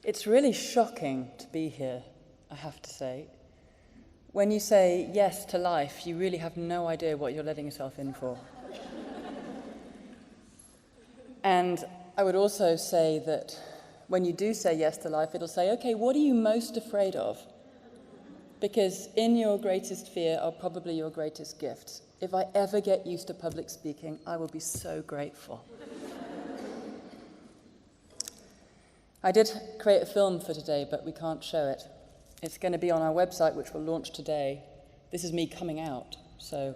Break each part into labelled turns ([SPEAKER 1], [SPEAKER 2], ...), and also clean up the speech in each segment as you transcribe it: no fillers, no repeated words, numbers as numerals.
[SPEAKER 1] It's really shocking to be here, I have to say. When you say yes to life, you really have no idea what you're letting yourself in for. And I would also say that when you do say yes to life, it'll say, okay, what are you most afraid of? Because in your greatest fear are probably your greatest gifts. If I ever get used to public speaking, I will be so grateful. I did create a film for today, but we can't show it. It's going to be on our website, which will launch today. This is me coming out, so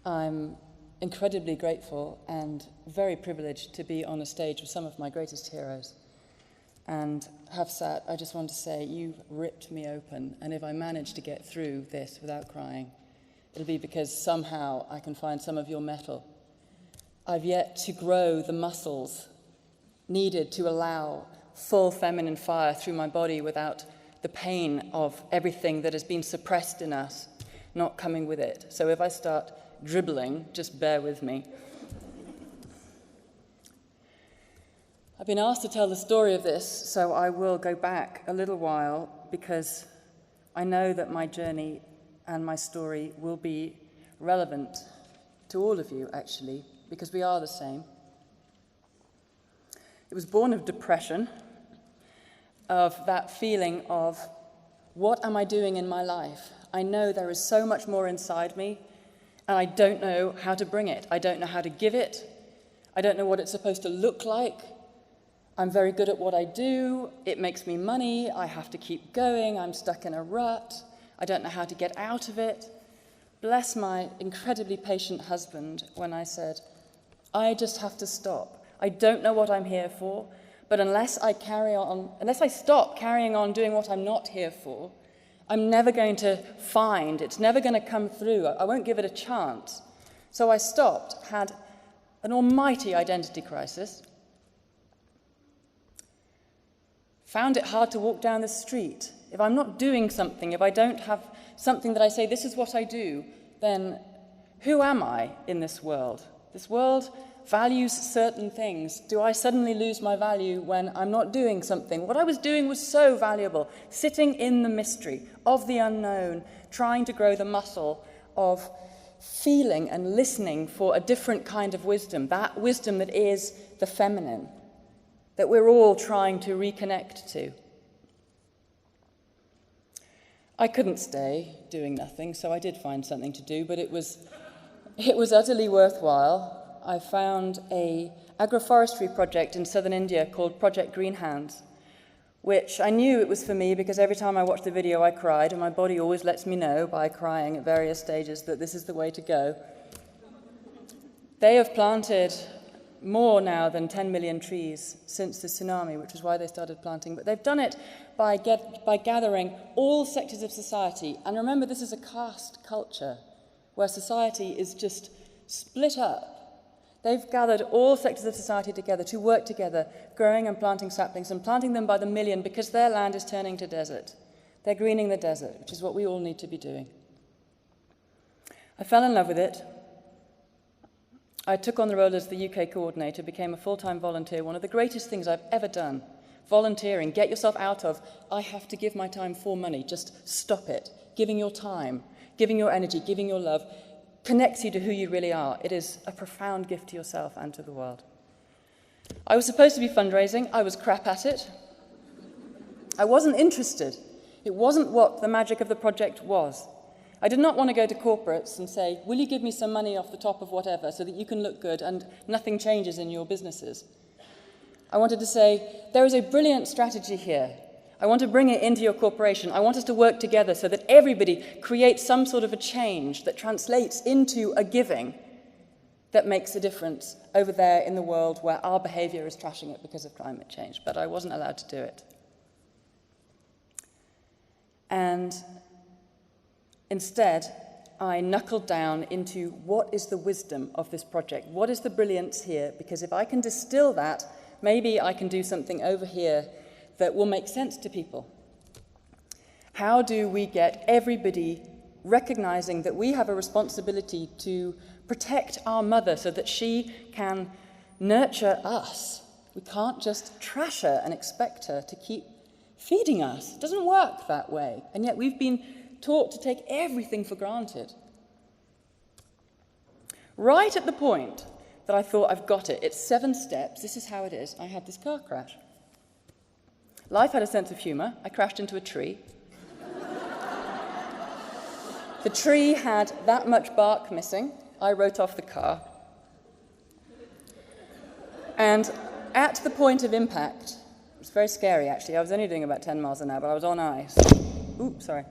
[SPEAKER 1] I'm incredibly grateful and very privileged to be on a stage with some of my greatest heroes. And Hafsat, I just want to say, you've ripped me open, and if I manage to get through this without crying, it'll be because somehow I can find some of your metal. I've yet to grow the muscles needed to allow full feminine fire through my body without the pain of everything that has been suppressed in us not coming with it. So if I start dribbling, just bear with me. I've been asked to tell the story of this, so I will go back a little while because I know that my journey and my story will be relevant to all of you, actually, because we are the same. It was born of depression, of that feeling of, what am I doing in my life? I know there is so much more inside me, and I don't know how to bring it. I don't know how to give it. I don't know what it's supposed to look like. I'm very good at what I do. It makes me money. I have to keep going. I'm stuck in a rut. I don't know how to get out of it. Bless my incredibly patient husband when I said, I just have to stop. I don't know what I'm here for, but unless I stop carrying on doing what I'm not here for, I'm never going to find, it's never going to come through. I won't give it a chance. So I stopped, had an almighty identity crisis, found it hard to walk down the street. If I'm not doing something, if I don't have something that I say, this is what I do, then who am I in this world? This world values certain things. Do I suddenly lose my value when I'm not doing something? What I was doing was so valuable, sitting in the mystery of the unknown, trying to grow the muscle of feeling and listening for a different kind of wisdom, that wisdom that is the feminine, that we're all trying to reconnect to. I couldn't stay doing nothing, so I did find something to do, but it was utterly worthwhile. I found an agroforestry project in southern India called Project Green Hands, which I knew it was for me because every time I watched the video I cried, and my body always lets me know by crying at various stages that this is the way to go. They have planted more now than 10 million trees since the tsunami, which is why they started planting, but they've done it by gathering all sectors of society. And remember, this is a caste culture where society is just split up. They've gathered all sectors of society together to work together, growing and planting saplings and planting them by the million because their land is turning to desert. They're greening the desert, which is what we all need to be doing. I fell in love with it. I took on the role as the UK coordinator, became a full-time volunteer, one of the greatest things I've ever done. Volunteering, get yourself out of, I have to give my time for money, just stop it. Giving your time, giving your energy, giving your love, connects you to who you really are. It is a profound gift to yourself and to the world. I was supposed to be fundraising. I was crap at it. I wasn't interested. It wasn't what the magic of the project was. I did not want to go to corporates and say, will you give me some money off the top of whatever so that you can look good and nothing changes in your businesses? I wanted to say, there is a brilliant strategy here. I want to bring it into your corporation. I want us to work together so that everybody creates some sort of a change that translates into a giving that makes a difference over there in the world where our behavior is trashing it because of climate change. But I wasn't allowed to do it. And instead, I knuckled down into what is the wisdom of this project? What is the brilliance here? Because if I can distill that, maybe I can do something over here that will make sense to people. How do we get everybody recognizing that we have a responsibility to protect our mother so that she can nurture us We can't just trash her and expect her to keep feeding us. It doesn't work that way. And yet we've been taught to take everything for granted. Right at the point that I thought, I've got it, it's 7 steps, this is how it is, I had this car crash. Life had a sense of humour. I crashed into a tree. The tree had that much bark missing. I wrote off the car. And at the point of impact, it was very scary actually, I was only doing about 10 miles an hour, but I was on ice. Oops, sorry.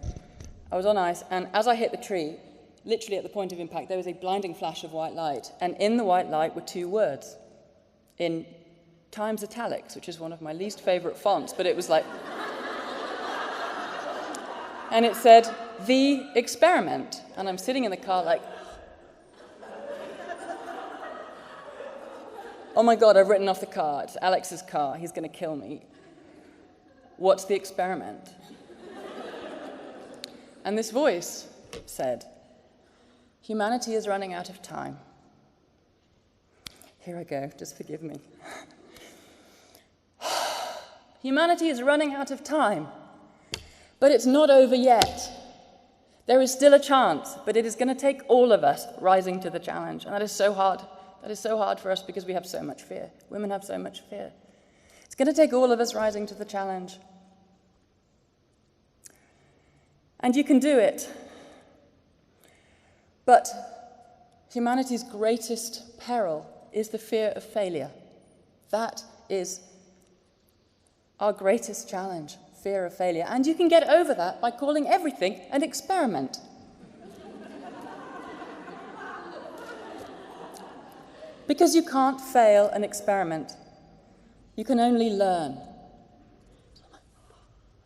[SPEAKER 1] I was on ice, and as I hit the tree, literally at the point of impact, there was a blinding flash of white light, and in the white light were 2 words, in Times italics, which is one of my least favourite fonts, but it was like... And it said, "The experiment." And I'm sitting in the car like, oh my God, I've written off the car. It's Alex's car. He's going to kill me. What's the experiment? And this voice said, "Humanity is running out of time." Here I go, just forgive me. Humanity is running out of time, but it's not over yet. There is still a chance, but it is going to take all of us rising to the challenge, and that is so hard. That is so hard for us because we have so much fear. Women have so much fear. It's going to take all of us rising to the challenge. And you can do it. But humanity's greatest peril is the fear of failure. That is our greatest challenge, fear of failure. And you can get over that by calling everything an experiment. Because you can't fail an experiment. You can only learn.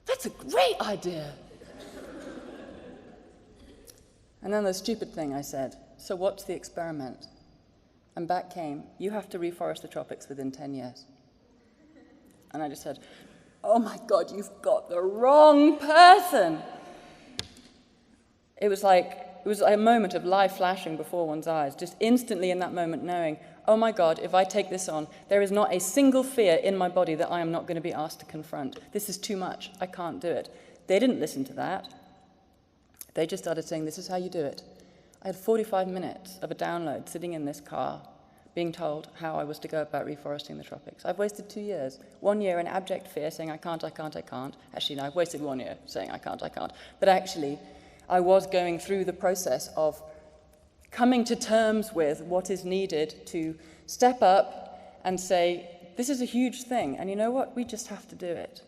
[SPEAKER 1] That's a great idea. And then the stupid thing I said, so what's the experiment? And back came, you have to reforest the tropics within 10 years. And I just said, oh my God, you've got the wrong person. It was a moment of life flashing before one's eyes, just instantly in that moment knowing, oh my God, if I take this on, there is not a single fear in my body that I am not going to be asked to confront. This is too much. I can't do it. They didn't listen to that. They just started saying, this is how you do it. I had 45 minutes of a download sitting in this car being told how I was to go about reforesting the tropics. I've wasted 2 years. 1 year in abject fear, saying I can't, I can't, I can't. Actually, no, I've wasted 1 year saying I can't, I can't. But actually, I was going through the process of coming to terms with what is needed to step up and say, this is a huge thing, and you know what? We just have to do it.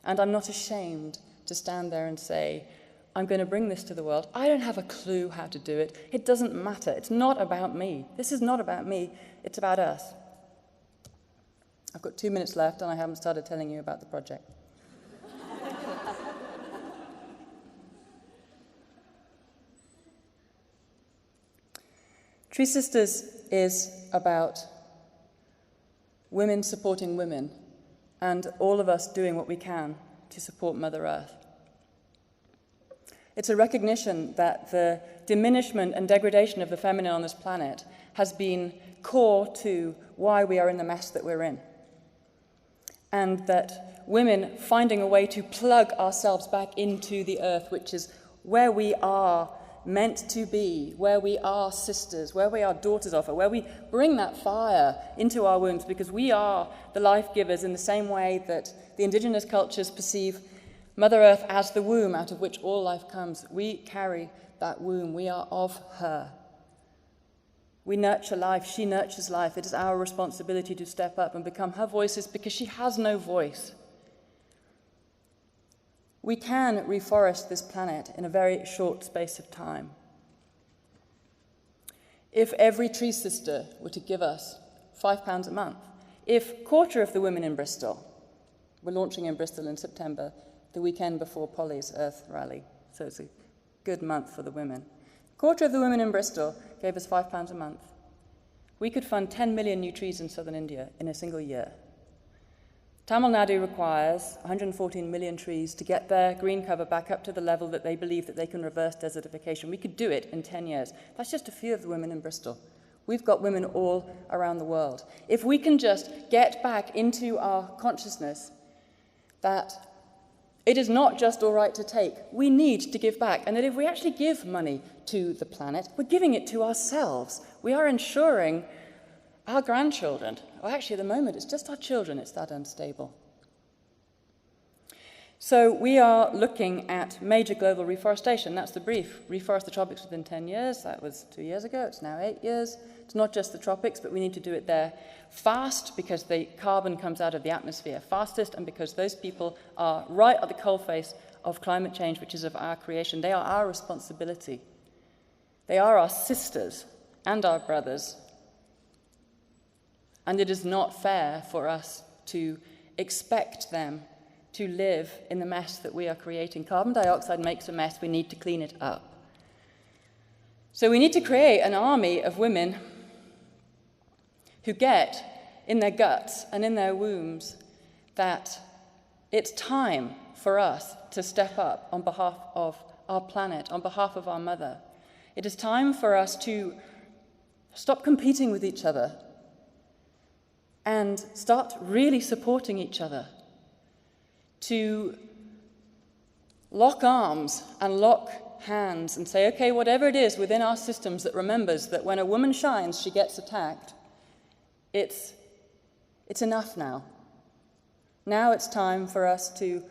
[SPEAKER 1] And I'm not ashamed to stand there and say, I'm going to bring this to the world. I don't have a clue how to do it. It doesn't matter. It's not about me. This is not about me. It's about us. I've got 2 minutes left, and I haven't started telling you about the project. TreeSisters is about women supporting women and all of us doing what we can to support Mother Earth. It's a recognition that the diminishment and degradation of the feminine on this planet has been core to why we are in the mess that we're in. And that women finding a way to plug ourselves back into the earth, which is where we are meant to be, where we are sisters, where we are daughters of her, where we bring that fire into our wombs because we are the life givers in the same way that the indigenous cultures perceive Mother Earth as the womb out of which all life comes. We carry that womb. We are of her. We nurture life. She nurtures life. It is our responsibility to step up and become her voices because she has no voice. We can reforest this planet in a very short space of time. If every tree sister were to give us £5 a month, if a quarter of the women in Bristol, we're launching in Bristol in September, the weekend before Polly's Earth Rally, so it's a good month for the women. A quarter of the women in Bristol gave us £5 a month. We could fund 10 million new trees in southern India in a single year. Tamil Nadu requires 114 million trees to get their green cover back up to the level that they believe that they can reverse desertification. We could do it in 10 years. That's just a few of the women in Bristol. We've got women all around the world. If we can just get back into our consciousness that it is not just all right to take, we need to give back, and that if we actually give money to the planet, we're giving it to ourselves. We are ensuring our grandchildren, or actually at the moment it's just our children, it's that unstable. So we are looking at major global reforestation. That's the brief. Reforest the tropics within 10 years. That was 2 years ago. It's now 8 years. It's not just the tropics, but we need to do it there fast because the carbon comes out of the atmosphere fastest and because those people are right at the coalface of climate change, which is of our creation. They are our responsibility. They are our sisters and our brothers. And it is not fair for us to expect them to live in the mess that we are creating. Carbon dioxide makes a mess. We need to clean it up. So we need to create an army of women who get in their guts and in their wombs that it's time for us to step up on behalf of our planet, on behalf of our mother. It is time for us to stop competing with each other and start really supporting each other, to lock arms and lock hands and say, okay, whatever it is within our systems that remembers that when a woman shines, she gets attacked, it's enough now. Now it's time for us to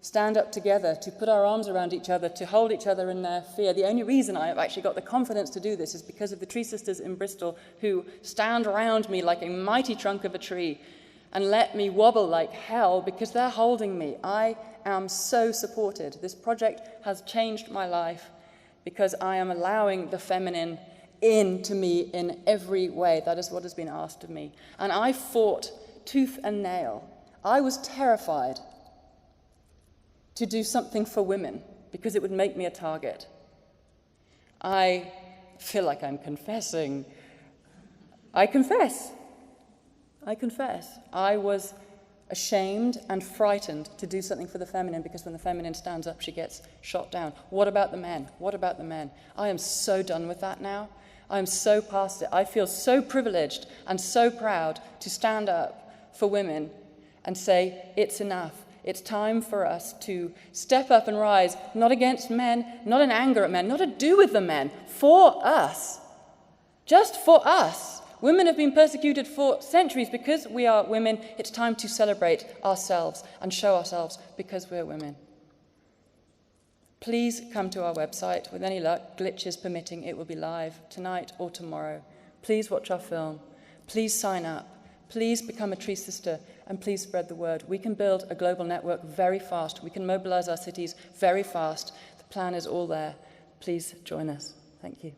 [SPEAKER 1] stand up together, to put our arms around each other, to hold each other in their fear. The only reason I have actually got the confidence to do this is because of the TreeSisters in Bristol who stand around me like a mighty trunk of a tree and let me wobble like hell because they're holding me. I am so supported. This project has changed my life because I am allowing the feminine into me in every way. That is what has been asked of me. And I fought tooth and nail. I was terrified to do something for women because it would make me a target. I feel like I'm confessing. I confess. I was ashamed and frightened to do something for the feminine because when the feminine stands up, she gets shot down. What about the men? What about the men? I am so done with that now. I am so past it. I feel so privileged and so proud to stand up for women and say, it's enough. It's time for us to step up and rise, not against men, not in anger at men, not to do with the men, for us. Just for us. Women have been persecuted for centuries because we are women. It's time to celebrate ourselves and show ourselves because we're women. Please come to our website. With any luck, glitches permitting, it will be live tonight or tomorrow. Please watch our film. Please sign up. Please become a Tree Sister and please spread the word. We can build a global network very fast. We can mobilize our cities very fast. The plan is all there. Please join us. Thank you.